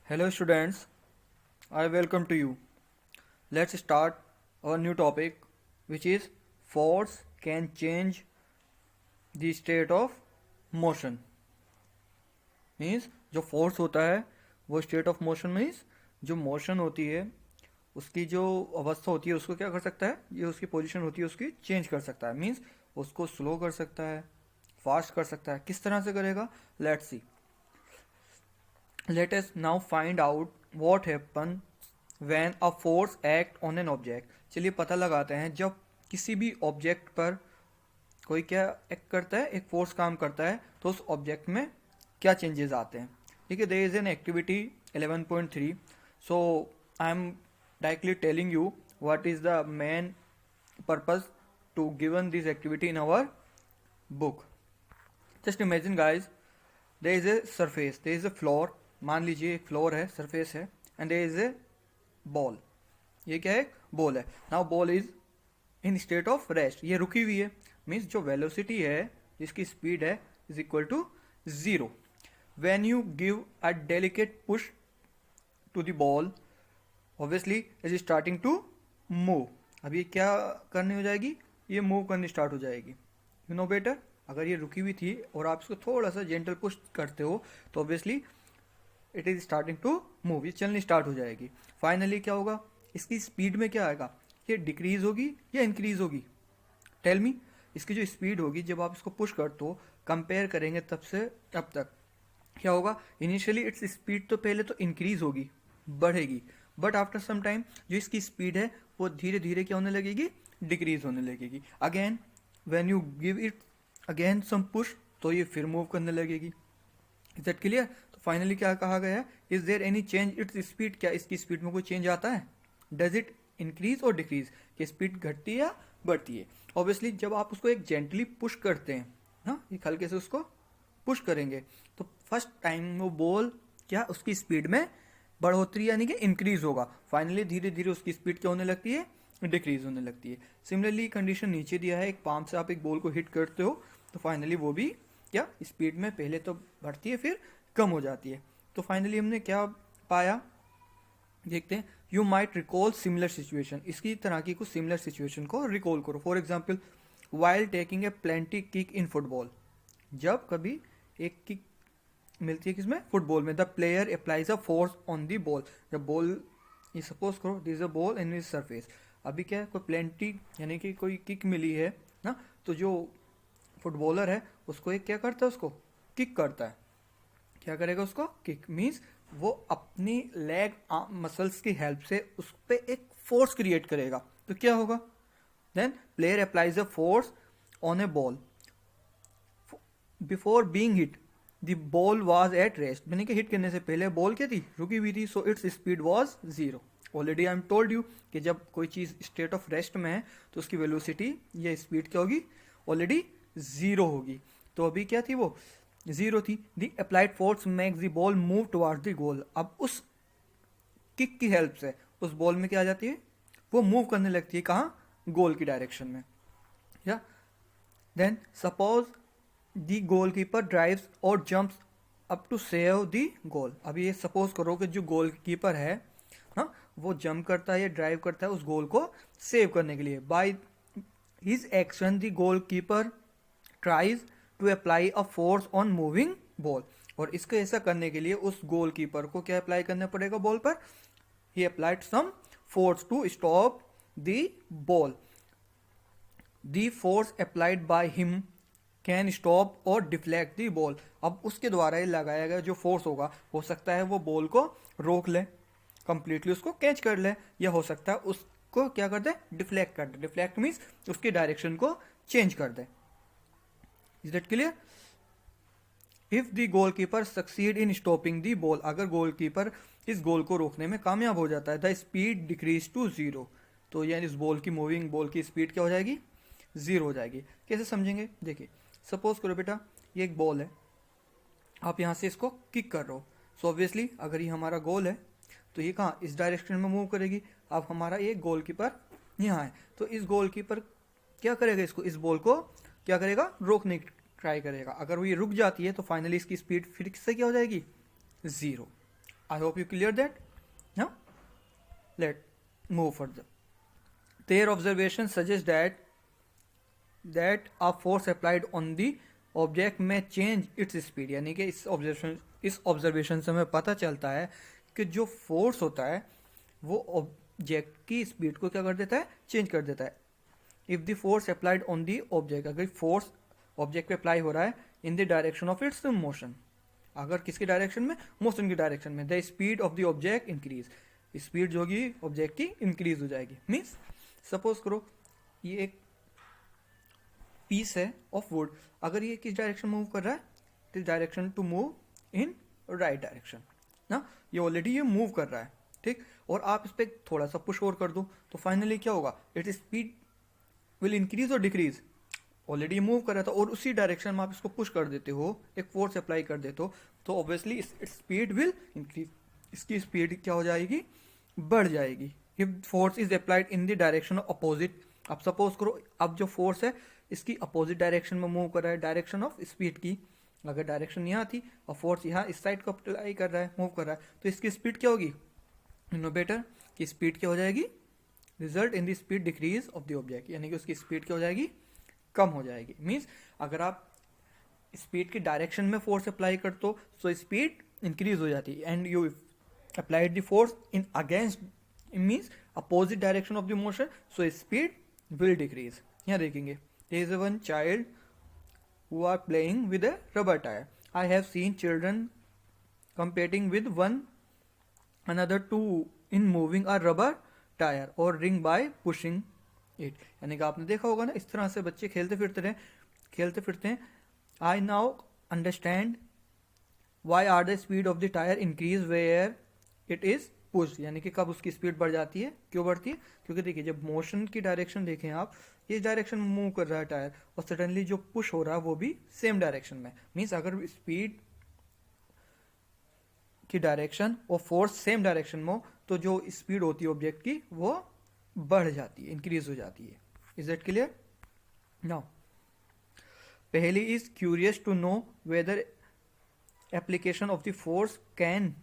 Hello students, I welcome to you. Let's start our new topic which is force can change the state of motion. Means जो force होता है वो state of motion means जो motion होती है उसकी जो अवस्था होती है उसको क्या कर सकता है, ये उसकी पोजीशन होती है उसकी चेंज कर सकता है. मीन्स उसको स्लो कर सकता है, फास्ट कर सकता है. किस तरह से करेगा, let's see. Let us now find out what happens when a force act on an object. चलिए पता लगाते हैं जब किसी भी ऑब्जेक्ट पर कोई क्या एक्ट करता है, एक फोर्स काम करता है तो उस ऑब्जेक्ट में क्या चेंजेस आते हैं. ठीक है, there is an activity 11.3. So I am directly telling you what is the main purpose to given this activity in our book. Just imagine guys, there is a surface, there is a floor. मान लीजिए एक floor है, surface है, and there is a ball. ये क्या है, ball है. Now ball is in state of rest, ये रुकी हुई है. मीन्स जो वेलोसिटी है, जिसकी स्पीड है, is equal to 0. When you give a delicate push to the ball, obviously it is starting to move. अब ये क्या करनी हो जाएगी, ये मूव करनी स्टार्ट हो जाएगी. यू नो बेटर, अगर ये रुकी हुई थी और आप इसको थोड़ा सा जेंटल पुश करते हो तो obviously it is starting to move, ये चलनी स्टार्ट हो जाएगी. फाइनली क्या होगा, इसकी स्पीड में क्या आएगा, ये डिक्रीज होगी या इंक्रीज होगी. Tell me. इसकी जो स्पीड होगी जब आप इसको पुश करते हो, कंपेयर करेंगे तब से अब तक, क्या होगा. इनिशियली इट्स स्पीड तो पहले तो इंक्रीज होगी, बढ़ेगी, बट आफ्टर सम टाइम जो इसकी स्पीड है वो धीरे धीरे क्या होने लगेगी, डिक्रीज होने लगेगी. Again when you give it again some push, तो ये फिर मूव करने लगेगी. Is that clear. तो फाइनली क्या कहा गया है, is there any change its speed, क्या इसकी स्पीड में कोई चेंज आता है. डज इट इंक्रीज और डिक्रीज, कि स्पीड घटती है या बढ़ती है. ऑब्वियसली जब आप उसको एक जेंटली पुश करते हैं ना, एक हल्के से उसको पुश करेंगे तो फर्स्ट टाइम वो बॉल क्या उसकी स्पीड में बढ़ोतरी यानी कि इंक्रीज होगा. फाइनली धीरे धीरे उसकी स्पीड क्या होने लगती है, डिक्रीज होने लगती है. सिमिलरली कंडीशन नीचे दिया है, एक पाम से आप एक बॉल को हिट करते हो तो फाइनली वो भी क्या स्पीड में पहले तो बढ़ती है फिर कम हो जाती है. तो फाइनली हमने क्या पाया, देखते हैं. You might recall similar situation, इसकी तरह की कुछ सिमिलर सिचुएशन को रिकॉल करो. For example, while taking a plenty kick in football, जब कभी एक किक मिलती है किसमें, फुटबॉल में. The player applies a force on the ball, जब बॉल, ये सपोज करो this a ball in this surface. अभी क्या है, कोई प्लेंटी यानी कि कोई किक मिली है ना, तो जो फुटबॉलर है उसको एक क्या करता है, उसको किक करता है. क्या करेगा, उसको किक मीन्स वो अपनी लेग मसल्स की हेल्प से उस पर एक फोर्स क्रिएट करेगा. तो क्या होगा, then player applies a force on a ball before being hit, the ball was at rest, यानी कि हिट करने से पहले बॉल क्या थी, रुकी हुई थी. सो its speed was 0. Already I am told you कि जब कोई चीज़ स्टेट ऑफ रेस्ट में है तो उसकी वेलोसिटी या स्पीड क्या होगी, ऑलरेडी 0 होगी. तो अभी क्या थी, वो 0 थी. The applied force makes the ball move towards the goal. अब उस किक की हेल्प से उस बॉल में क्या आ जाती है, वो मूव करने लगती है, कहाँ, गोल की डायरेक्शन में. या then suppose the goalkeeper drives और jumps up to save the goal. अब ये सपोज करो कि जो गोलकीपर है हाँ, वो जंप करता है या ड्राइव करता है उस गोल को सेव करने के लिए. By his action the goalkeeper tries to apply a force on moving ball. और इसको ऐसा करने के लिए उस गोलकीपर को क्या अप्लाई करना पड़ेगा बॉल पर, he applied some force to stop the ball. The force applied by him can stop और डिफ्लेक्ट द बॉल. अब उसके द्वारा ये लगाया गया जो फोर्स होगा, हो सकता है वो बॉल को रोक ले, कंप्लीटली उसको कैच कर ले, या हो सकता है उसको क्या कर दे, डिफ्लेक्ट कर दे. डिफ्लेक्ट मीन्स उसकी डायरेक्शन को चेंज कर दे. Is that clear. If the goalkeeper succeed in stopping the ball, अगर गोलकीपर इस गोल को रोकने में कामयाब हो जाता है, द स्पीड डिक्रीज टू 0. तो यानी इस बॉल की मूविंग बॉल की स्पीड क्या हो जाएगी, 0 हो जाएगी. कैसे समझेंगे, देखिए सपोज करो बेटा ये एक बॉल है, आप यहाँ से इसको किक कर रहे हो. सो ऑब्वियसली अगर ये हमारा गोल है तो ये कहाँ, इस डायरेक्शन में मूव करेगी. अब हमारा ये गोलकीपर यहाँ है, तो इस गोलकीपर क्या करेगा, इसको, इस बॉल को क्या करेगा, रोकने की ट्राई करेगा. अगर वो ये रुक जाती है तो फाइनली इसकी स्पीड फिर से क्या हो जाएगी, 0. I hope you clear that. Now let's move further. Their observation suggests that a force applied on the object में चेंज इट्स स्पीड, यानी कि इस ऑब्जर्वेशन से हमें पता चलता है कि जो फोर्स होता है वो ऑब्जेक्ट की स्पीड को क्या कर देता है, चेंज कर देता है. If the force applied on the object, अगर फोर्स ऑब्जेक्ट पे अप्लाई हो रहा है in the direction of its motion, अगर किसकी डायरेक्शन में, मोशन की डायरेक्शन में, the speed of the object increase, speed जो होगी ऑब्जेक्ट की इंक्रीज हो जाएगी. मीन्स सपोज करो ये एक पीस है ऑफ वुड, अगर ये किस डायरेक्शन मूव कर रहा है, it is direction to move in right direction ना, ये ऑलरेडी ये मूव कर रहा है, ठीक, और आप इस पर थोड़ा सा पुश और कर दो तो फाइनली क्या होगा, इट स्पीड विल इंक्रीज और डिक्रीज. ऑलरेडी मूव कर रहा था और उसी डायरेक्शन में आप इसको पुश कर देते हो, एक फोर्स अप्लाई कर देते हो, तो ऑब्वियसली स्पीड विल इंक्रीज, इसकी स्पीड क्या हो जाएगी, बढ़ जाएगी. If force is applied in the direction of opposite, अब सपोज करो अब जो फोर्स है इसकी अपोजिट डायरेक्शन में मूव कर रहा है, डायरेक्शन ऑफ स्पीड की, अगर डायरेक्शन यहाँ थी और फोर्स यहाँ इस साइड को अप्लाई कर रहा है, मूव कर रहा है, तो इसकी स्पीड क्या होगी, नो बेटर कि स्पीड क्या हो जाएगी, result in the speed decrease of the object, यानी कि उसकी स्पीड क्या हो जाएगी, कम हो जाएगी. मीन्स अगर आप स्पीड की डायरेक्शन में फोर्स अप्लाई करते हो सो स्पीड इंक्रीज हो जाती है, and you applied the force in against means opposite direction of the motion, so speed will decrease. यहाँ देखेंगे there is one child who are playing with a rubber tire. I have seen children competing with one another to in moving a rubber tire or ring by pushing it. यानी कि आपने देखा होगा ना, इस तरह से बच्चे खेलते फिरते हैं. I now understand why are the speed of the tire increase where it is push, यानी कि कब उसकी स्पीड बढ़ जाती है, क्यों बढ़ती है, क्योंकि देखिए जब मोशन की डायरेक्शन देखें आप, इस डायरेक्शन में मूव कर रहा है टायर और सडनली जो पुश हो रहा है वो भी सेम डायरेक्शन में, मीन्स अगर स्पीड की डायरेक्शन और फोर्स सेम डायरेक्शन में हो तो जो स्पीड होती है ऑब्जेक्ट की वो बढ़ जाती है, इंक्रीज हो जाती है. Is that clear? Now Paheli is curious to know whether application of the force can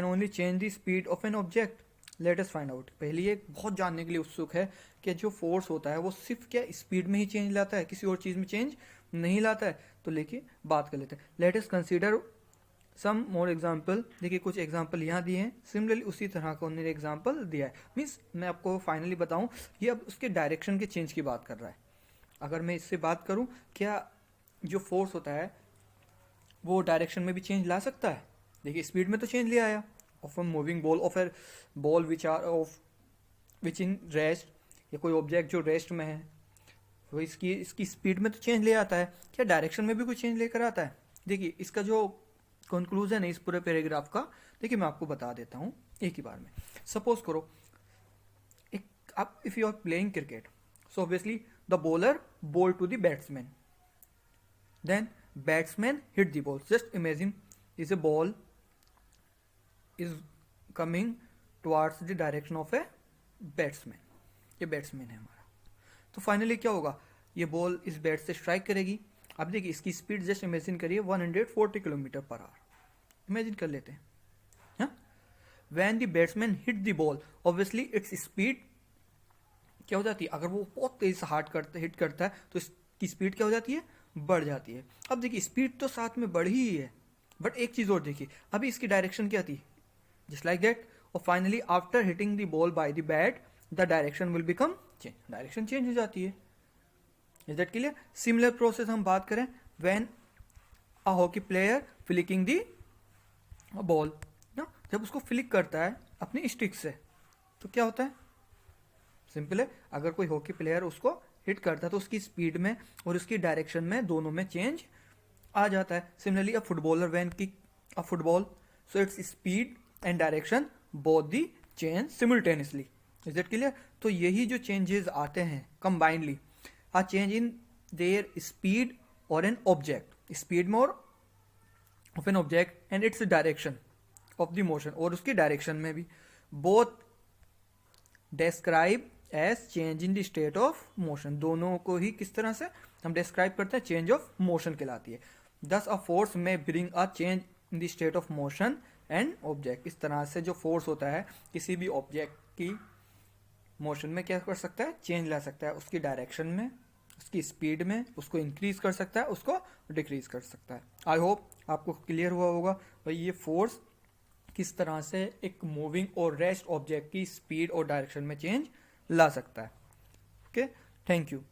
only change the speed of an object. Let us find out. पहली एक बहुत जानने के लिए उत्सुक है कि जो फोर्स होता है वो सिर्फ क्या स्पीड में ही चेंज लाता है, किसी और चीज में चेंज नहीं लाता है. तो लेके बात कर लेते हैं. लेट अस कंसीडर सम मोर एग्जाम्पल. देखिए कुछ एग्जाम्पल यहाँ दिए हैं, सिमिलरली उसी तरह का उन्होंने एग्जाम्पल दिया है. मीन्स मैं आपको फाइनली बताऊं, ये अब उसके डायरेक्शन के चेंज की बात कर रहा है. अगर मैं इससे बात करूं, क्या जो फोर्स होता है वो डायरेक्शन में भी चेंज ला सकता है? देखिए स्पीड में तो चेंज ले आया, of a moving ball, of A ball which in rest, या कोई ऑब्जेक्ट जो रेस्ट में है वो इसकी स्पीड में तो चेंज ले आता है. क्या डायरेक्शन में भी कोई चेंज लेकर आता है? देखिए इसका जो कंक्लूजन है इस पूरे पैराग्राफ का, देखिए मैं आपको बता देता हूँ एक ही बार में. सपोज करो आप if you are playing cricket, so obviously the bowler ball to the batsman, then batsman hit the ball. Just imagine is a ball is coming towards the direction of a batsman. ये batsman है हमारा. तो finally क्या होगा, ये ball इस bat से strike करेगी. अब देखिए इसकी स्पीड जस्ट इमेजिन करिए 140 किलोमीटर पर आवर, इमेजिन कर लेते हैं. हाँ, when the batsman hit the ball, obviously it's speed क्या हो जाती है, अगर वो बहुत तेज से हिट करता है तो इसकी स्पीड क्या हो जाती है, बढ़ जाती है. अब देखिए स्पीड तो साथ में बढ़ी ही है, बट एक चीज और देखिए, अभी इसकी डायरेक्शन क्या थी, just like that. और finally after hitting the ball by the bat the direction will become change, direction change हो जाती है. is that clear? similar process हम बात करें when a hockey player flicking the ball ना, जब उसको फ्लिक करता है अपनी स्टिक से तो क्या होता है, सिंपल है, अगर कोई हॉकी प्लेयर उसको हिट करता है तो उसकी स्पीड में और उसकी डायरेक्शन में दोनों में चेंज आ जाता है. Similarly a footballer when kick a football, so its speed and direction both the change simultaneously. Is that clear? तो यही जो चेंजेस आते हैं combinedly, a change in their speed और एन ऑब्जेक्ट, स्पीड में और of an object and its direction of the motion, और उसकी डायरेक्शन में भी, both describe as change in the state of motion. दोनों को ही किस तरह से हम डिस्क्राइब करते हैं, चेंज ऑफ मोशन कहलाती है. दस अ फोर्स में bring a change in the state of motion and object. इस तरह से जो फोर्स होता है किसी भी ऑब्जेक्ट की मोशन में क्या कर सकता है, चेंज ला सकता है, उसकी डायरेक्शन में, उसकी स्पीड में, उसको इंक्रीज कर सकता है, उसको डिक्रीज कर सकता है। आई होप आपको क्लियर हुआ होगा भाई ये फोर्स किस तरह से एक मूविंग और रेस्ट ऑब्जेक्ट की स्पीड और डायरेक्शन में चेंज ला सकता है। Okay, thank you.